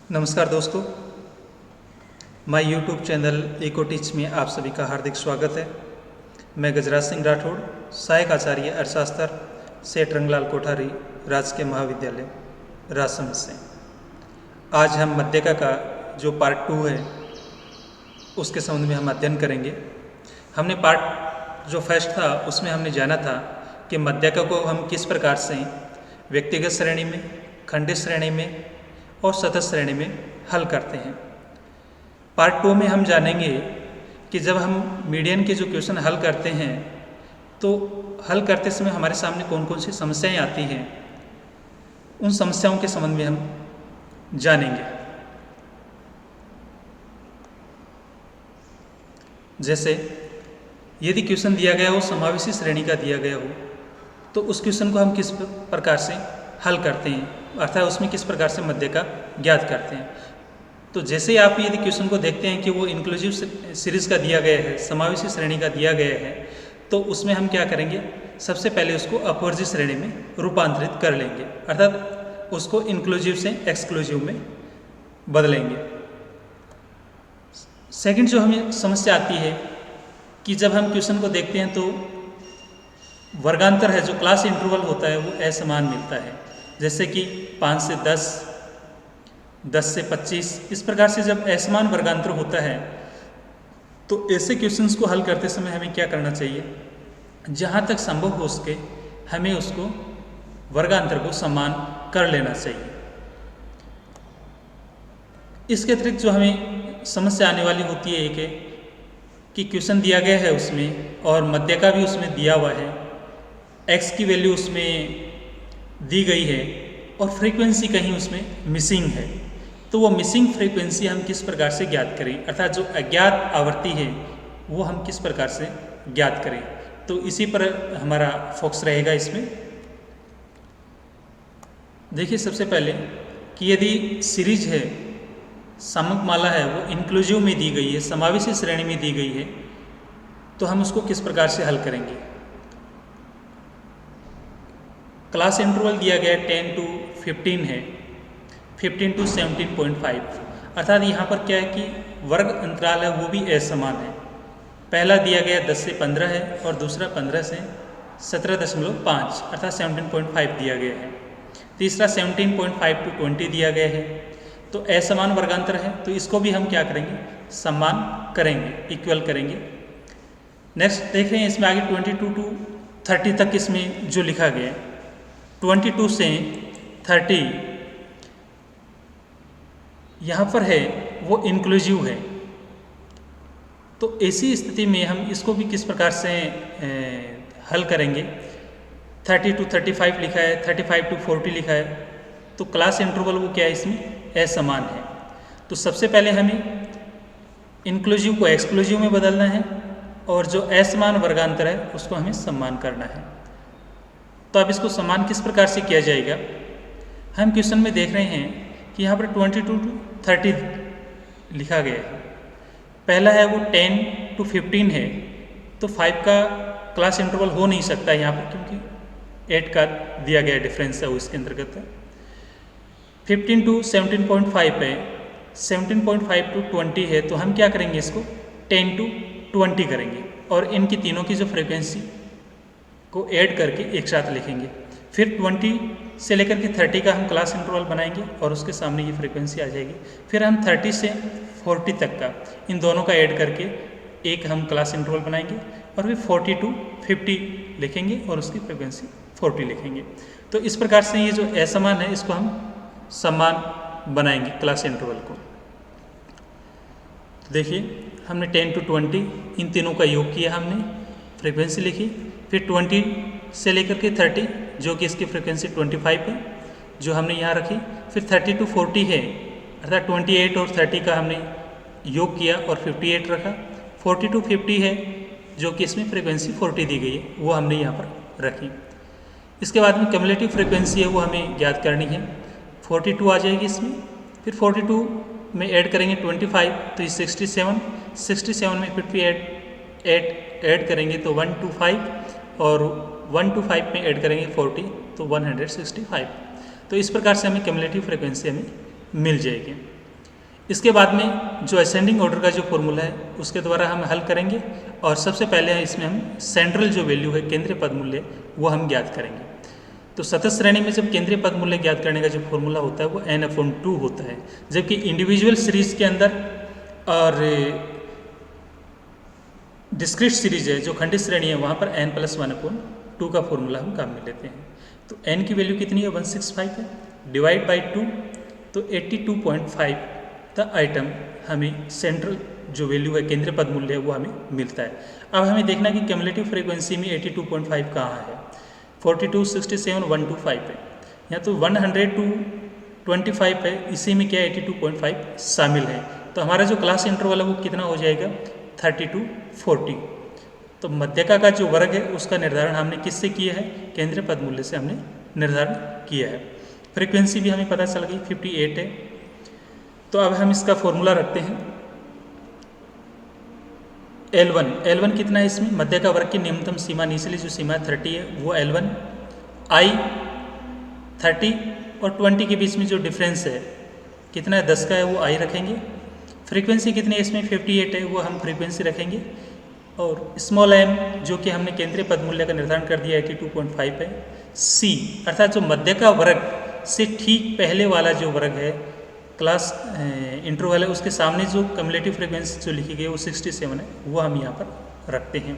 नमस्कार दोस्तों, my YouTube channel Eco Teach में आप सभी का हार्दिक स्वागत है। मैं गजराज सिंह राठौड़, सहायक आचार्य अर्थशास्त्र, सेठ रंगलाल कोठारी, राजकीय महाविद्यालय राजसमंद से। आज हम मध्यका का जो पार्ट 2 है उसके संबंध में हम अध्ययन करेंगे। हमने पार्ट जो फर्स्ट था उसमें हमने जाना था कि मध्यका को हम किस प्रकार से व्यक्तिगत श्रेणी में, खंडित श्रेणी में और सतत श्रेणी में हल करते हैं। पार्ट 2 में हम जानेंगे कि जब हम मीडियन के जो क्वेश्चन हल करते हैं तो हल करते समय हमारे सामने कौन कौन सी समस्याएं आती हैं, उन समस्याओं के संबंध में हम जानेंगे। जैसे यदि क्वेश्चन दिया गया हो, समावेशी श्रेणी का दिया गया हो, तो उस क्वेश्चन को हम किस प्रकार से हल करते हैं, अर्थात उसमें किस प्रकार से मध्य का ज्ञात करते हैं। तो जैसे ही आप यदि क्वेश्चन को देखते हैं कि वो इंक्लूसिव सीरीज का दिया गया है, समावेशी श्रेणी का दिया गया है, तो उसमें हम क्या करेंगे, सबसे पहले उसको अपवर्जी श्रेणी में रूपांतरित कर लेंगे, अर्थात उसको इंक्लूसिव से एक्सक्लूसिव में बदलेंगे। सेकंड जो हमें समस्या आती है कि जब हम क्वेश्चन को देखते हैं तो वर्गांतर है, जो क्लास इंटरवल होता है वो असमान मिलता है। जैसे कि 5 से 10, 10 से 25, इस प्रकार से जब असमान वर्गांतर होता है तो ऐसे क्वेश्चंस को हल करते समय हमें क्या करना चाहिए, जहाँ तक संभव हो सके हमें उसको वर्गांतर को समान कर लेना चाहिए। इसके अतिरिक्त जो हमें समस्या आने वाली होती है एक है कि क्वेश्चन दिया गया है उसमें और मध्य का भी उसमें दिया हुआ है, x की वैल्यू उसमें दी गई है और फ्रीक्वेंसी कहीं उसमें मिसिंग है, तो वो मिसिंग फ्रीक्वेंसी हम किस प्रकार से ज्ञात करें, अर्थात जो अज्ञात आवृत्ति है वो हम किस प्रकार से ज्ञात करें। तो इसी पर हमारा फोकस रहेगा इसमें। देखिए सबसे पहले कि यदि सीरीज है, सामक माला है, वो इंक्लूसिव में दी गई है, समावेशी श्रेणी में दी गई है, तो हम उसको किस प्रकार से हल करेंगे। क्लास इंटरवल दिया गया 10 to 15 है, 15 to 17.5, अर्थात यहाँ पर क्या है कि वर्ग अंतराल है वो भी असमान है। पहला दिया गया 10 से 15 है और दूसरा 15 से 17.5 अर्थात 17.5 दिया गया है। तीसरा 17.5 to 20 दिया गया है। तो असमान वर्गांतर है, तो इसको भी हम क्या करेंगे, समान करेंगे, इक्वल करेंगे। नेक्स्ट देख रहे हैं इसमें आगे 22 to 30 तक इसमें जो लिखा गया है, 22 से 30 यहाँ पर है वो इंक्लूसिव है। तो ऐसी स्थिति में हम इसको भी किस प्रकार से हल करेंगे। 30 to 35 लिखा है, 35 to 40 लिखा है, तो क्लास इंटरवल वो क्या है, इसमें असमान है। तो सबसे पहले हमें इंक्लूसिव को एक्सक्लूसिव में बदलना है और जो असमान वर्गांतर है उसको हमें समान करना है। तो अब इसको समान किस प्रकार से किया जाएगा। हम क्वेश्चन में देख रहे हैं कि यहाँ पर 22 to 30 लिखा गया है। पहला है वो 10 to 15 है, तो 5 का क्लास इंटरवल हो नहीं सकता यहाँ पर, क्योंकि 8 का दिया गया डिफरेंस है वो इसके अंतर्गत है। 15 to 17.5 है, 17.5 to 20 है, तो हम क्या करेंगे, इसको 10 to 20 करेंगे और इनकी तीनों की जो फ्रीक्वेंसी को ऐड करके एक साथ लिखेंगे। फिर 20 से लेकर के 30 का हम क्लास इंटरवल बनाएंगे और उसके सामने ये फ्रीक्वेंसी आ जाएगी। फिर हम 30 से 40 तक का इन दोनों का ऐड करके एक हम क्लास इंटरवल बनाएंगे और फिर 40 to 50 लिखेंगे और उसकी फ्रीक्वेंसी 40 लिखेंगे। तो इस प्रकार से ये जो असमान है इसको हम समान बनाएंगे क्लास इंटरवल को। तो देखिए हमने 10 to 20 इन तीनों का योग किया, हमने फ्रीक्वेंसी लिखी। फिर 20 से लेकर के 30 जो कि इसकी फ्रीक्वेंसी 25 है जो हमने यहाँ रखी। फिर 30 to 40 है, अर्थात 28 और 30 का हमने योग किया और 58 रखा। 40 to 50 है जो कि इसमें फ्रीक्वेंसी 40 दी गई है, वो हमने यहाँ पर रखी। इसके बाद में क्यूमुलेटिव फ्रीक्वेंसी है वो हमें ज्ञात करनी है। 42 आ जाएगी इसमें। फिर 42 में ऐड करेंगे 25 तो ये 67, 67 में 58 ऐड करेंगे तो 125 और 125 में ऐड करेंगे 40 तो 165। तो इस प्रकार से हमें क्यूमुलेटिव फ्रीक्वेंसी हमें मिल जाएगी। इसके बाद में जो असेंडिंग ऑर्डर का जो फॉर्मूला है उसके द्वारा हम हल करेंगे और सबसे पहले इसमें हम सेंट्रल जो वैल्यू है केंद्रीय पद मूल्य वो हम ज्ञात करेंगे। तो सतत श्रेणी में जब केंद्रीय पद मूल्य ज्ञात करने का जो फॉर्मूला होता है वो n/2 होता है, जबकि इंडिविजुअल सीरीज के अंदर और डिस्क्रीट सीरीज है जो खंडित श्रेणी है वहाँ पर n+1/2 का फॉर्मूला हम काम में लेते हैं। तो n की वैल्यू कितनी है 165 है, डिवाइड बाई 2 तो 82.5 द आइटम हमें सेंट्रल जो वैल्यू है केंद्रीय पद मूल्य है वो हमें मिलता है। अब हमें देखना कि क्यूमुलेटिव फ्रीक्वेंसी में 82.5 कहाँ है, 42, 67, 125 है, या तो 100 to 25 है, इसी में क्या 82.5 शामिल है। तो हमारा जो क्लास इंटरवल है वो कितना हो जाएगा 30 to 40। तो मध्यका का जो वर्ग है उसका निर्धारण हमने किससे किया है, केंद्रीय पद मूल्य से हमने निर्धारण किया है। फ्रीक्वेंसी भी हमें पता चल गई 58 है। तो अब हम इसका फॉर्मूला रखते हैं L1 कितना है इसमें, मध्य का वर्ग की न्यूनतम सीमा निचली जो सीमा 30 है वो L1, I 30 और 20 के बीच में जो डिफरेंस है कितना है 10 का है वो I रखेंगे। फ्रीक्वेंसी कितनी है इसमें 58 है वो हम फ्रीक्वेंसी रखेंगे, और स्मॉल m जो कि हमने केंद्रीय पद मूल्य का निर्धारण कर दिया 82.5 है। C अर्थात जो मध्य का वर्ग से ठीक पहले वाला जो वर्ग है क्लास इंटरवल है उसके सामने जो कम्युलेटिव फ्रीक्वेंसी जो लिखी गई है वो 67 है वो हम यहाँ पर रखते हैं।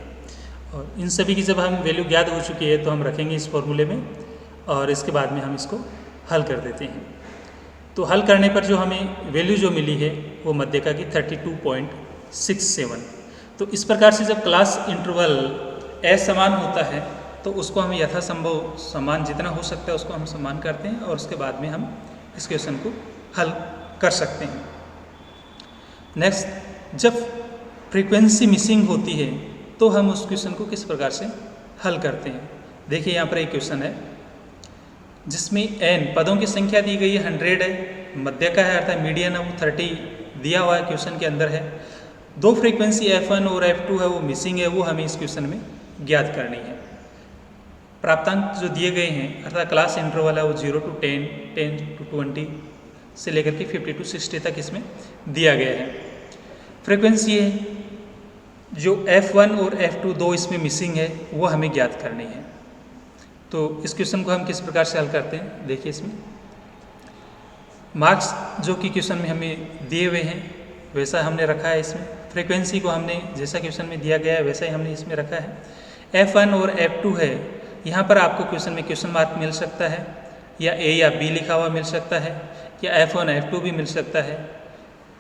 और इन सभी की जब हम वैल्यू ज्ञात हो चुकी है तो हम रखेंगे इस फॉर्मूले में और इसके बाद में हम इसको हल कर देते हैं। तो हल करने पर जो हमें वैल्यू जो मिली है वो मध्यका की 32.67। तो इस प्रकार से जब क्लास इंटरवल असमान होता है तो उसको हम यथासंभव समान जितना हो सकता है उसको हम समान करते हैं और उसके बाद में हम इस क्वेश्चन को हल कर सकते हैं। नेक्स्ट, जब फ्रीक्वेंसी मिसिंग होती है तो हम उस क्वेश्चन को किस प्रकार से हल करते हैं। देखिए यहाँ पर एक क्वेश्चन है जिसमें n पदों की संख्या दी गई है 100 है, मध्य का है अर्थात मीडियन है वो 30 दिया हुआ है क्वेश्चन के अंदर है। दो फ्रीक्वेंसी f1 और f2 है वो मिसिंग है वो हमें इस क्वेश्चन में ज्ञात करनी है। प्राप्तांक जो दिए गए हैं अर्थात क्लास इंटरवल है वो 0 to 10, 10 to 20 से लेकर के 50 to 60 तक इसमें दिया गया है। फ्रीक्वेंसी है जो f1 और f2 दो इसमें मिसिंग है वो हमें ज्ञात करनी है। तो इस क्वेश्चन को हम किस प्रकार से हल करते हैं, देखिए इसमें मार्क्स जो कि क्वेश्चन में हमें दिए हुए हैं वैसा हमने रखा है। इसमें फ्रीक्वेंसी को हमने जैसा क्वेश्चन में दिया गया है वैसा ही हमने इसमें रखा है। f1 और f2 है, यहाँ पर आपको क्वेश्चन में क्वेश्चन मार्क मिल सकता है या A या B लिखा हुआ मिल सकता है या f1 f2 भी मिल सकता है।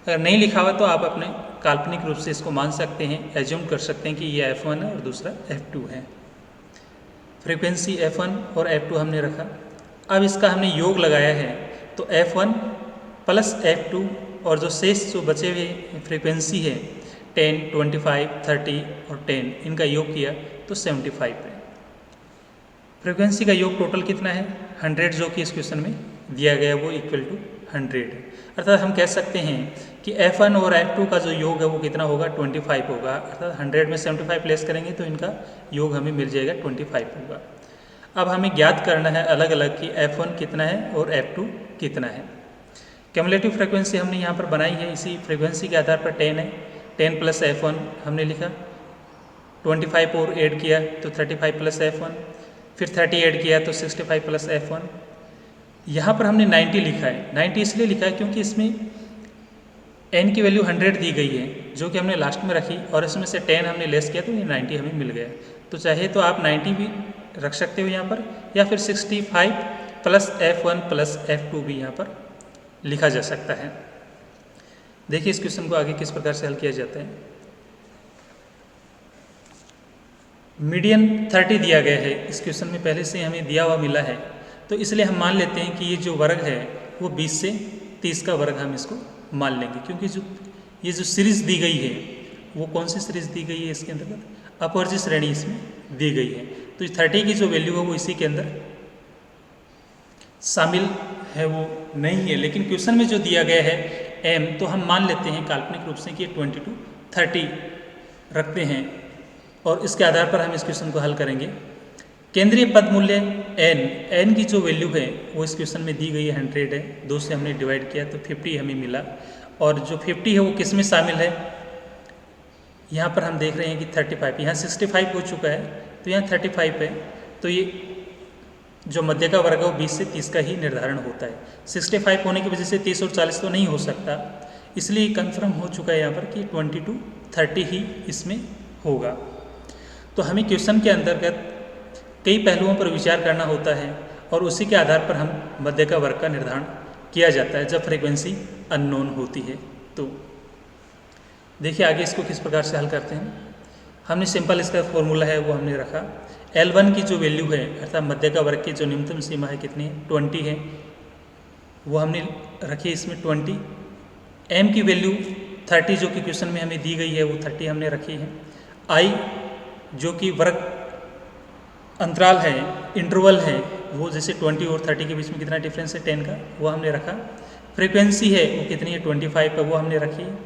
अगर नहीं लिखा हुआ तो आप अपने काल्पनिक रूप से इसको मान सकते हैं, एज्यूम कर सकते हैं कि ये f1 है और दूसरा f2 है। फ्रीक्वेंसी f1 और f2 हमने रखा। अब इसका हमने योग लगाया है तो f1 प्लस f2 और जो शेष जो बचे हुए फ्रीक्वेंसी है 10, 25, 30 और 10 इनका योग किया तो 75 है। फ्रीक्वेंसी का योग टोटल कितना है 100 जो कि इस क्वेश्चन में दिया गया है वो इक्वल टू 100 है। अर्थात हम कह सकते हैं कि f1 और f2 का जो योग है वो कितना होगा 25 होगा। अर्थात 100 में 75 प्लेस करेंगे तो इनका योग हमें मिल जाएगा 25 होगा। अब हमें ज्ञात करना है अलग अलग कि f1 कितना है और f2 कितना है। क्यूमुलेटिव फ्रीक्वेंसी हमने यहाँ पर बनाई है, इसी फ्रीक्वेंसी के आधार पर 10 है। 10 प्लस f1 हमने लिखा, 25 और ऐड किया तो 35 प्लस f1, फिर 30 ऐड किया तो 65 प्लस f1। यहाँ पर हमने 90 लिखा है। 90 इसलिए लिखा है क्योंकि इसमें n की वैल्यू 100 दी गई है जो कि हमने लास्ट में रखी और इसमें से 10 हमने लेस किया तो ये 90 हमें मिल गया। तो चाहे तो आप 90 भी रख सकते हो यहाँ पर या फिर 65 प्लस f1 प्लस f2 भी यहाँ पर लिखा जा सकता है। देखिए इस क्वेश्चन को आगे किस प्रकार से हल किया जाता है। मीडियन 30 दिया गया है, इस क्वेश्चन में पहले से हमें दिया हुआ मिला है तो इसलिए हम मान लेते हैं कि ये जो वर्ग है वो 20 से 30 का वर्ग हम इसको मान लेंगे, क्योंकि ये जो सीरीज दी गई है वो कौन सी सीरीज दी गई है इसके अंतर्गत अपवर्ज्य श्रेणी इसमें दी गई है। तो 30 की जो वैल्यू है वो इसी के अंदर शामिल है वो नहीं है, लेकिन क्वेश्चन में जो दिया गया है m तो हम मान लेते हैं काल्पनिक रूप से कि 20 to 30 रखते हैं और इसके आधार पर हम इस क्वेश्चन को हल करेंगे। केंद्रीय पद मूल्य n की जो वैल्यू है वो इस क्वेश्चन में दी गई है 100 है, 2 से हमने डिवाइड किया तो 50 हमें मिला और जो 50 है वो किस में शामिल है, यहाँ पर हम देख रहे हैं कि 35, यहाँ 65 हो चुका है तो यहाँ 35 है। तो ये जो मध्य का वर्ग है वो 20 से 30 का ही निर्धारण होता है। 65 होने की वजह से 30 और 40 तो नहीं हो सकता, इसलिए कंफर्म हो चुका है यहाँ पर कि 20 to 30 ही इसमें होगा। तो हमें क्वेश्चन के अंतर्गत कई पहलुओं पर विचार करना होता है और उसी के आधार पर हम मध्य का वर्ग का निर्धारण किया जाता है जब फ्रीक्वेंसी अननोन होती है। तो देखिए आगे इसको किस प्रकार से हल करते हैं। हमने सिंपल इसका फॉर्मूला है वो हमने रखा। L1 की जो वैल्यू है अर्थात मध्य का वर्ग की जो न्यूनतम सीमा है कितनी है, 20 है, वो हमने रखी इसमें 20। M की वैल्यू 30 जो कि क्वेश्चन में हमें दी गई है वो 30 हमने रखी है। I जो कि वर्ग अंतराल है, इंटरवल है, वो जैसे 20 और 30 के बीच में कितना डिफरेंस है 10 का, वो हमने रखा। फ्रीक्वेंसी है वो कितनी है 25 का, वो हमने रखी है।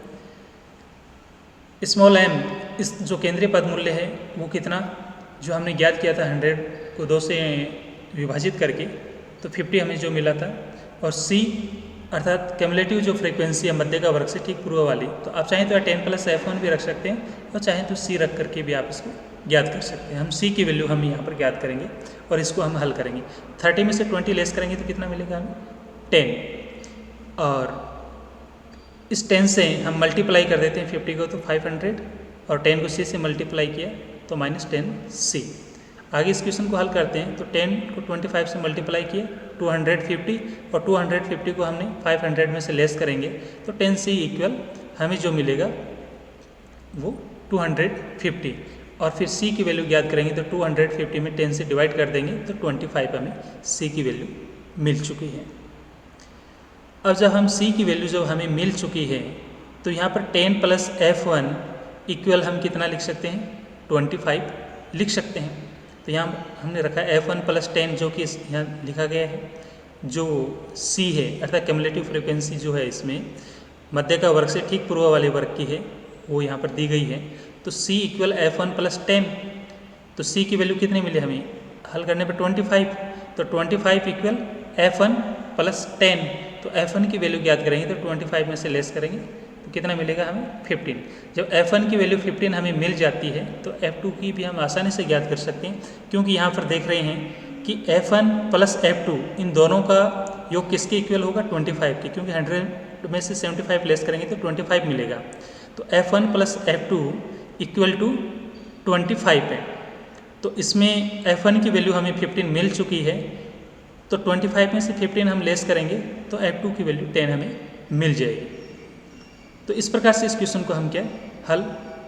स्मॉल m इस जो केंद्रीय पद मूल्य है वो कितना, जो हमने ज्ञात किया था 100 को 2 से विभाजित करके, तो 50 हमें जो मिला था। और c अर्थात क्यूमुलेटिव जो फ्रीक्वेंसी है मध्य का वर्ग से ठीक पूर्व वाली, तो आप चाहें तो 10 + f1 भी रख सकते हैं और चाहें तो c रख करके भी आप इसको ज्ञात कर सकते हैं। हम c की वैल्यू हम यहाँ पर ज्ञात करेंगे और इसको हम हल करेंगे। 30 में से 20 लेस करेंगे तो कितना मिलेगा हमें 10, और इस 10 से हम मल्टीप्लाई कर देते हैं 50 को तो 500, और 10 को c से मल्टीप्लाई किया तो -10c। आगे इस क्वेश्चन को हल करते हैं तो 10 को 25 से मल्टीप्लाई किया 250, और 250 को हमने 500 में से लेस करेंगे तो 10c इक्वल हमें जो मिलेगा वो 250, और फिर c की वैल्यू ज्ञात करेंगे तो 250 में 10 से डिवाइड कर देंगे तो 25 हमें c की वैल्यू मिल चुकी है। अब जब हम c की वैल्यू जब हमें मिल चुकी है तो यहाँ पर 10 + f1 इक्वल हम कितना लिख सकते हैं 25 लिख सकते हैं। तो यहाँ हमने रखा f1 + 10 जो कि यहाँ लिखा गया है। जो c है अर्थात क्यूमुलेटिव फ्रीक्वेंसी जो है इसमें मध्य का वर्ग से ठीक पूर्व वाले वर्ग की है वो यहाँ पर दी गई है। तो c इक्वल f1 + 10, तो c की वैल्यू कितनी मिली हमें हल करने पर 25, तो 25 इक्वल f1 + 10, तो f1 की वैल्यू ज्ञात करेंगे तो 25 में से लेस करेंगे तो कितना मिलेगा हमें 15। जब f1 की वैल्यू 15 हमें मिल जाती है तो f2 की भी हम आसानी से ज्ञात कर सकते हैं, क्योंकि यहाँ पर देख रहे हैं कि f1 + f2 इन दोनों का योग किसके इक्वल होगा 25 के, क्योंकि 100 में से 75 लेस करेंगे तो 25 मिलेगा। तो f1 + f2 = 25 है। तो इसमें f1 की वैल्यू हमें 15 मिल चुकी है, तो 25 में से 15 हम लेस करेंगे तो f2 की वैल्यू 10 हमें मिल जाएगी। तो इस प्रकार से इस क्वेश्चन को हम क्या हल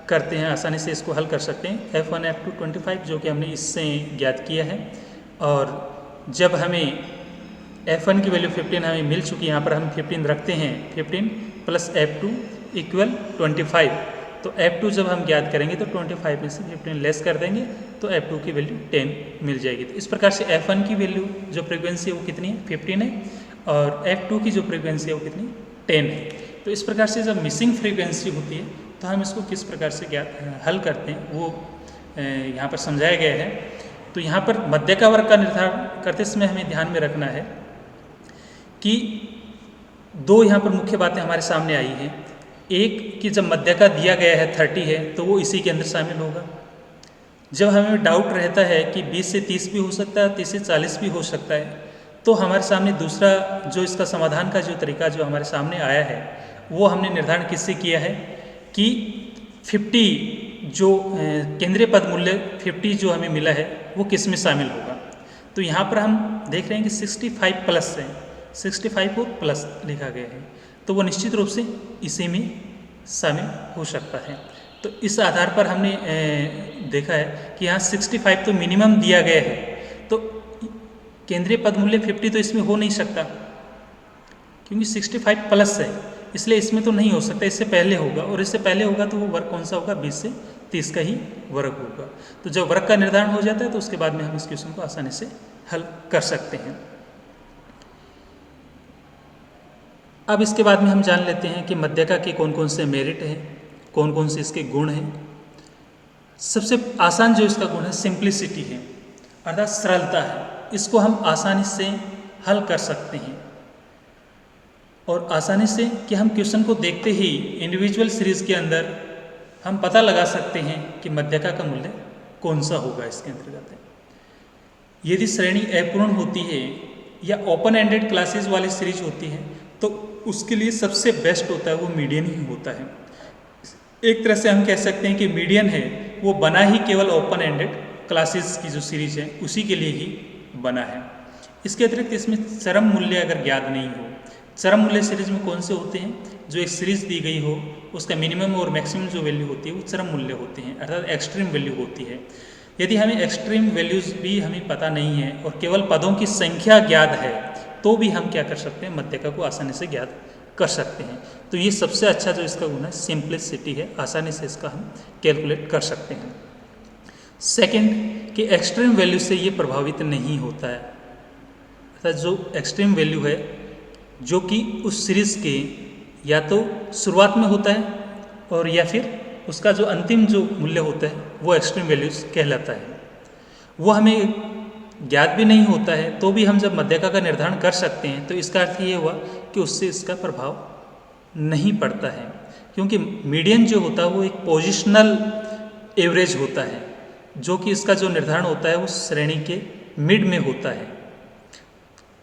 करते हैं, आसानी से इसको हल कर सकते हैं। f1 f2 25 जो कि हमने इससे ज्ञात किया है, और जब हमें f1 की वैल्यू 15 हमें मिल चुकी है, यहाँ पर हम 15 रखते हैं, 15 + f2 = 25, तो f2 जब हम ज्ञात करेंगे तो 25 में से 15 लेस कर देंगे तो f2 की वैल्यू 10 मिल जाएगी। तो इस प्रकार से f1 की वैल्यू जो फ्रीक्वेंसी है वो कितनी है 15 है, और f2 की जो फ्रीक्वेंसी है वो कितनी 10 है। तो इस प्रकार से जब मिसिंग फ्रीक्वेंसी होती है तो हम इसको किस प्रकार से हल करते हैं वो यहाँ पर समझाया गया है। तो यहाँ पर मध्य का वर्ग का निर्धारण करते समय हमें ध्यान में रखना है कि दो यहाँ पर मुख्य बातें हमारे सामने आई हैं। एक कि जब मध्य का दिया गया है 30 है तो वो इसी के अंदर शामिल होगा। जब हमें डाउट रहता है कि 20 से 30 भी हो सकता है, 30 से 40 भी हो सकता है, तो हमारे सामने दूसरा जो इसका समाधान का जो तरीका जो हमारे सामने आया है वो हमने निर्धारण किससे किया है कि 50 जो केंद्रीय पद मूल्य 50 जो हमें मिला है वो किस में शामिल होगा। तो यहाँ पर हम देख रहे हैं कि 65+ है, 65 को प्लस लिखा गया है, तो वो निश्चित रूप से इसी में शामिल हो सकता है। तो इस आधार पर हमने देखा है कि यहाँ 65 तो मिनिमम दिया गया है, तो केंद्रीय पद मूल्य 50 तो इसमें हो नहीं सकता, क्योंकि 65+ है, इसलिए इसमें तो नहीं हो सकता, इससे पहले होगा, और इससे पहले होगा तो वो वर्ग कौन सा होगा 20 से 30 का ही वर्ग होगा। तो जब वर्ग का निर्धारण हो जाता है तो उसके बाद में हम इस क्वेश्चन को आसानी से हल कर सकते हैं। अब इसके बाद में हम जान लेते हैं कि मध्यका के कौन कौन से मेरिट हैं, कौन कौन से इसके गुण हैं। सबसे आसान जो इसका गुण है सिंप्लिसिटी है, अर्थात सरलता है। इसको हम आसानी से हल कर सकते हैं। और आसानी से कि हम क्वेश्चन को देखते ही इंडिविजुअल सीरीज के अंदर हम पता लगा सकते हैं कि मध्यका का मूल्य कौन सा होगा इसके अंतर्गत। यदि श्रेणी अपूर्ण होती है या ओपन एंडेड क्लासेस वाली सीरीज होती है तो उसके लिए सबसे बेस्ट होता है वो मीडियन ही होता है। एक तरह से हम कह सकते हैं कि मीडियन है वो बना ही केवल ओपन एंडेड क्लासेस की जो सीरीज है उसी के लिए ही बना है। इसके अतिरिक्त इसमें चरम मूल्य अगर ज्ञात नहीं हो, चरम मूल्य सीरीज में कौन से होते हैं, जो एक सीरीज दी गई हो उसका मिनिमम और मैक्सिमम जो वैल्यू होती है वो चरम मूल्य होते हैं, अर्थात एक्सट्रीम वैल्यू होती है। यदि हमें एक्सट्रीम वैल्यूज़ भी हमें पता नहीं है और केवल पदों की संख्या ज्ञात है तो भी हम क्या कर सकते हैं, मध्यका को आसानी से ज्ञात कर सकते हैं। तो ये सबसे अच्छा जो इसका गुण है सिंप्लिसिटी है, आसानी से इसका हम कैलकुलेट कर सकते हैं। सेकंड कि एक्सट्रीम वैल्यू से ये प्रभावित नहीं होता है, अर्थात जो एक्सट्रीम वैल्यू है जो कि उस सीरीज के या तो शुरुआत में होता है और या फिर उसका जो अंतिम जो मूल्य होता है वो एक्सट्रीम वैल्यूज कहलाता है, वो हमें ज्ञात भी नहीं होता है तो भी हम जब मध्यका का निर्धारण कर सकते हैं। तो इसका अर्थ ये हुआ कि उससे इसका प्रभाव नहीं पड़ता है, क्योंकि मीडियन जो होता है वो एक पोजिशनल एवरेज होता है, जो कि इसका जो निर्धारण होता है वो श्रेणी के मिड में होता है।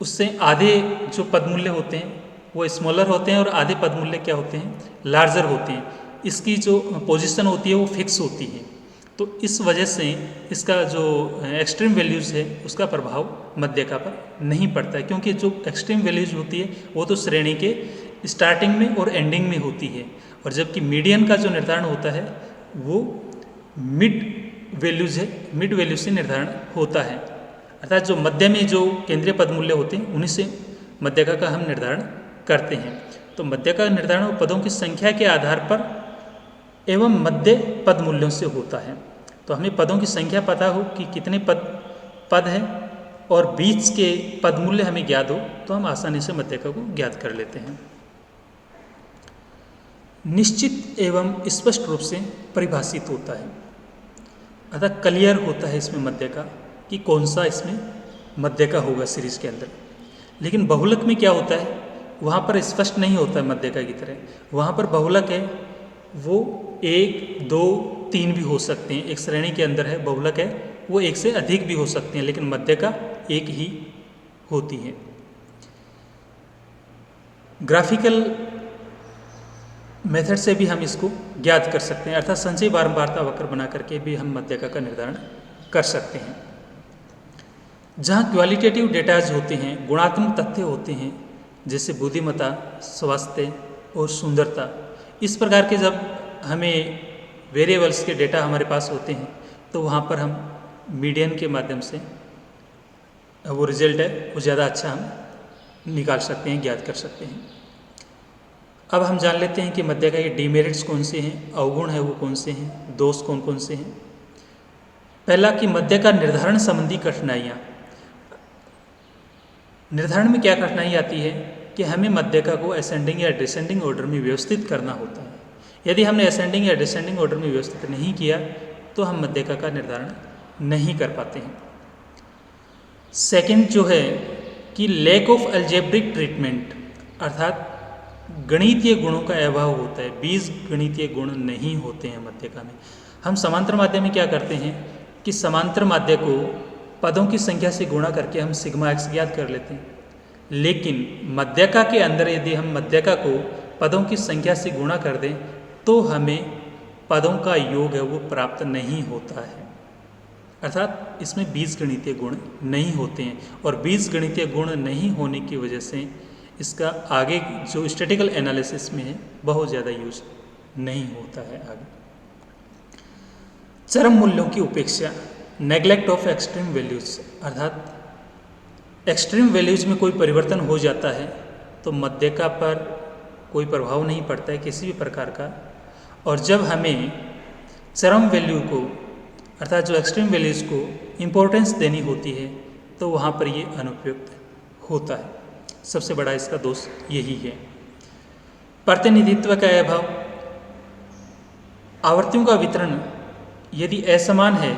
उससे आधे जो पदमूल्य होते हैं वो स्मॉलर होते हैं और आधे पदमूल्य क्या होते हैं, लार्जर होते हैं। इसकी जो पोजीशन होती है वो फिक्स होती है, तो इस वजह से इसका जो एक्सट्रीम वैल्यूज़ है उसका प्रभाव मध्यका पर नहीं पड़ता है, क्योंकि जो एक्सट्रीम वैल्यूज़ होती है वो तो श्रेणी के स्टार्टिंग में और एंडिंग में होती है, और जबकि मीडियन का जो निर्धारण होता है वो मिड वैल्यूज़ है, मिड वैल्यू से निर्धारण होता है, अर्थात जो मध्य में जो केंद्रीय पदमूल्य होते हैं उन्हीं से मध्यका का हम निर्धारण करते हैं। तो मध्यका का निर्धारण पदों की संख्या के आधार पर एवं मध्य पद मूल्यों से होता है। तो हमें पदों की संख्या पता हो कि कितने पद है और बीच के पद मूल्य हमें ज्ञात हो तो हम आसानी से मध्यका को ज्ञात कर लेते हैं। निश्चित एवं स्पष्ट रूप से परिभाषित होता है, अर्थात क्लियर होता है इसमें मध्यका कि कौन सा इसमें मध्यका होगा सीरीज के अंदर। लेकिन बहुलक में क्या होता है, वहाँ पर स्पष्ट नहीं होता है मध्यका की तरह। वहाँ पर बहुलक है वो 1, 2, 3 भी हो सकते हैं, एक श्रेणी के अंदर है बहुलक है वो एक से अधिक भी हो सकते हैं, लेकिन मध्यका एक ही होती है। ग्राफिकल मेथड से भी हम इसको ज्ञात कर सकते हैं, अर्थात संचयी बारंबारता वक्र बना करके भी हम मध्यका का निर्धारण कर सकते हैं। जहाँ क्वालिटेटिव डेटाज होते हैं, गुणात्मक तथ्य होते हैं, जैसे बुद्धिमत्ता, स्वास्थ्य और सुंदरता, इस प्रकार के जब हमें वेरिएबल्स के डेटा हमारे पास होते हैं तो वहाँ पर हम मीडियन के माध्यम से वो रिजल्ट है वो ज़्यादा अच्छा हम निकाल सकते हैं, ज्ञात कर सकते हैं। अब हम जान लेते हैं कि मध्यका के डीमेरिट्स कौन से हैं, अवगुण है वो कौन से हैं, दोष कौन कौन से हैं। पहला कि मध्यका निर्धारण संबंधी कठिनाइयाँ। निर्धारण में क्या कठिनाई आती है कि हमें मध्यका को असेंडिंग या डिसेंडिंग ऑर्डर में व्यवस्थित करना होता है। यदि हमने असेंडिंग या डिसेंडिंग ऑर्डर में व्यवस्थित नहीं किया तो हम मध्यका का निर्धारण नहीं कर पाते हैं। सेकंड जो है कि लैक ऑफ अलजेब्रिक ट्रीटमेंट, अर्थात गणितीय गुणों का अभाव होता है, बीज गणितीय गुण नहीं होते हैं मध्यका में। हम समांतर माध्य में क्या करते हैं कि समांतर माध्य को पदों की संख्या से गुणा करके हम सिग्मा एक्स ज्ञात कर लेते हैं, लेकिन मध्यका के अंदर यदि हम मध्यका को पदों की संख्या से गुणा कर दें तो हमें पदों का योग है वो प्राप्त नहीं होता है, अर्थात इसमें बीजगणितीय गुण नहीं होते हैं, और बीजगणितीय गुण नहीं होने की वजह से इसका आगे जो स्टैटिकल एनालिसिस में है बहुत ज़्यादा यूज नहीं होता है। आगे चरम मूल्यों की उपेक्षा, नेग्लेक्ट ऑफ एक्सट्रीम वैल्यूज, अर्थात एक्सट्रीम वैल्यूज में कोई परिवर्तन हो जाता है तो मध्यका पर कोई प्रभाव नहीं पड़ता है किसी भी प्रकार का, और जब हमें चरम वैल्यू को अर्थात जो एक्सट्रीम वैल्यूज को इम्पोर्टेंस देनी होती है तो वहाँ पर ये अनुपयुक्त होता है। सबसे बड़ा इसका दोष यही है। प्रतिनिधित्व का अभाव, आवर्तियों का वितरण यदि असमान है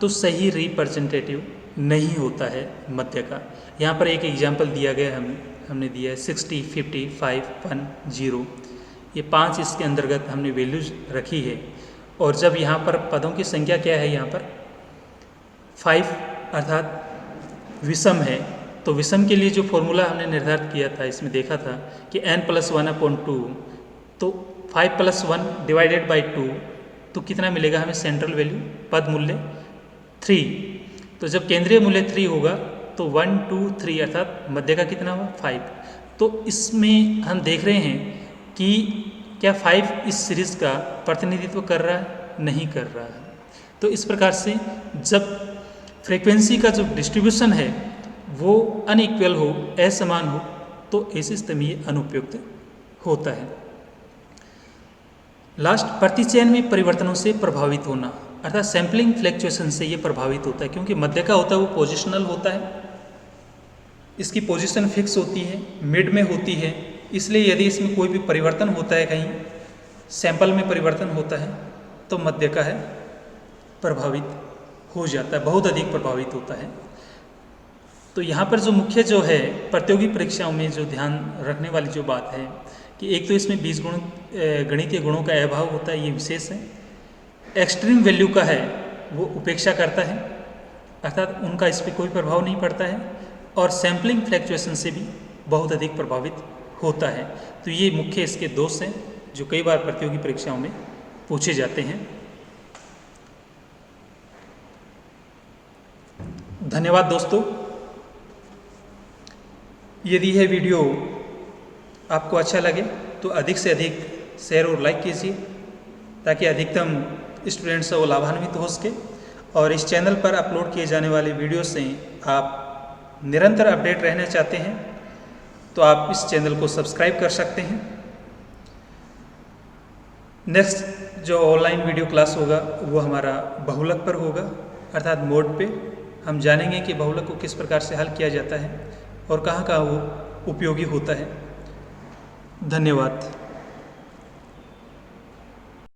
तो सही रिप्रेजेंटेटिव नहीं होता है मध्यका। यहाँ पर एक एग्जाम्पल दिया गया है हमें हमने दिया है 60, 50, 5, 1, 0। ये 5 इसके अंतर्गत हमने वैल्यूज रखी है। और जब यहाँ पर पदों की संख्या क्या है, यहाँ पर 5 अर्थात विषम है, तो विषम के लिए जो फॉर्मूला हमने निर्धारित किया था, इसमें देखा था कि n+1/2, तो 5+1 डिवाइडेड बाई 2, तो कितना मिलेगा हमें सेंट्रल वैल्यू, पद मूल्य 3। तो जब केंद्रीय मूल्य 3 होगा तो 1, 2, 3 अर्थात मध्य का कितना हुआ 5। तो इसमें हम देख रहे हैं कि क्या 5 इस सीरीज का प्रतिनिधित्व कर रहा है, नहीं कर रहा है। तो इस प्रकार से जब फ्रीक्वेंसी का जो डिस्ट्रीब्यूशन है वो अनइक्वल हो, असमान हो, तो ऐसी स्थिति में ये अनुपयुक्त होता है। लास्ट, प्रतिचयन में परिवर्तनों से प्रभावित होना अर्थात सैम्पलिंग फ्लैक्चुएशन से ये प्रभावित होता है, क्योंकि मध्य का होता है वो पोजिशनल होता है, इसकी पोजीशन फिक्स होती है, मिड में होती है, इसलिए यदि इसमें कोई भी परिवर्तन होता है, कहीं सैंपल में परिवर्तन होता है, तो मध्य का है प्रभावित हो जाता है, बहुत अधिक प्रभावित होता है। तो यहाँ पर जो मुख्य जो है प्रतियोगी परीक्षाओं में जो ध्यान रखने वाली जो बात है कि एक तो इसमें बीजगुण गणितीय गुणों का अभाव होता है, ये विशेष है। एक्सट्रीम वैल्यू का है वो उपेक्षा करता है, अर्थात उनका इस पर कोई प्रभाव नहीं पड़ता है, और सैम्पलिंग फ्लैक्चुएशन से भी बहुत अधिक प्रभावित होता है। तो ये मुख्य इसके दोष हैं जो कई बार प्रतियोगी परीक्षाओं में पूछे जाते हैं। धन्यवाद दोस्तों। यदि यह वीडियो आपको अच्छा लगे तो अधिक से अधिक शेयर और लाइक कीजिए, ताकि अधिकतम स्टूडेंट्स वो लाभान्वित हो सके। और इस चैनल पर अपलोड किए जाने वाले वीडियो से आप निरंतर अपडेट रहना चाहते हैं तो आप इस चैनल को सब्सक्राइब कर सकते हैं। नेक्स्ट जो ऑनलाइन वीडियो क्लास होगा वो हमारा बहुलक पर होगा, अर्थात मोड पे। हम जानेंगे कि बहुलक को किस प्रकार से हल किया जाता है और कहाँ कहाँ वो उपयोगी होता है। धन्यवाद।